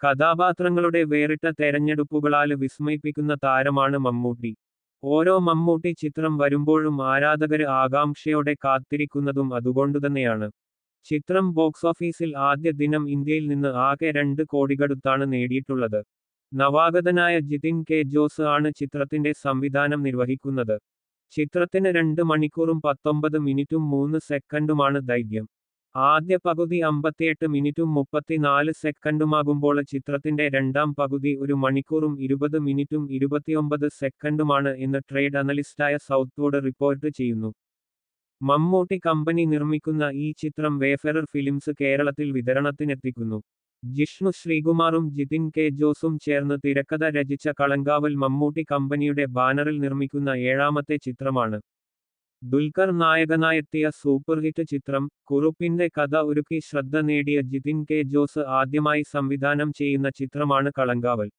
കഥാപാത്രങ്ങളുടെ വേറിട്ട തെരഞ്ഞെടുപ്പുകളാല് വിസ്മയിപ്പിക്കുന്ന താരമാണ് മമ്മൂട്ടി. ഓരോ മമ്മൂട്ടി ചിത്രം വരുമ്പോഴും ആരാധകര് ആകാംക്ഷയോടെ കാത്തിരിക്കുന്നതും അതുകൊണ്ടുതന്നെയാണ്. ചിത്രം ബോക്സ് ഓഫീസിൽ ആദ്യ ദിനം ഇന്ത്യയിൽ നിന്ന് ആകെ 2 കോടിക്കടുത്താണ് നേടിയിട്ടുള്ളത്. നവാഗതനായ ജിതിൻ കെ ജോസ് ആണ് ചിത്രത്തിന്റെ സംവിധാനം നിർവഹിക്കുന്നത്. ചിത്രത്തിന് 2 മണിക്കൂറും 19 മിനിറ്റും 3 സെക്കൻഡുമാണ് ദൈർഘ്യം. ആദ്യ പകുതി 58 മിനിറ്റും 34 സെക്കൻഡുമാകുമ്പോള് ചിത്രത്തിന്റെ രണ്ടാം പകുതി 1 മണിക്കൂറും 20 മിനിറ്റും 29 സെക്കൻഡുമാണ് എന്ന് ട്രേഡ് അനലിസ്റ്റായ സൗത്ത്വുഡ് റിപ്പോർട്ട് ചെയ്യുന്നു. മമ്മൂട്ടി കമ്പനി നിർമ്മിക്കുന്ന ഈ ചിത്രം വേഫെറർ ഫിലിംസ് കേരളത്തിൽ വിതരണത്തിനെത്തിക്കുന്നു. ജിഷ്ണു ശ്രീകുമാറും ജിതിൻ കെ ജോസും ചേർന്ന് തിരക്കഥ രചിച്ച കളങ്കാവൽ മമ്മൂട്ടി കമ്പനിയുടെ ബാനറിൽ നിർമ്മിക്കുന്ന 7ാമത്തെ ചിത്രമാണ്. ദുൽഖർ നായകനായെത്തിയ സൂപ്പർഹിറ്റ് ചിത്രം കുറുപ്പിന്റെ കഥ ഒരുക്കി ശ്രദ്ധ നേടിയ ജിതിൻ കെ ജോസ് ആദ്യമായി സംവിധാനം ചെയ്യുന്ന ചിത്രമാണ് കളങ്കാവൽ.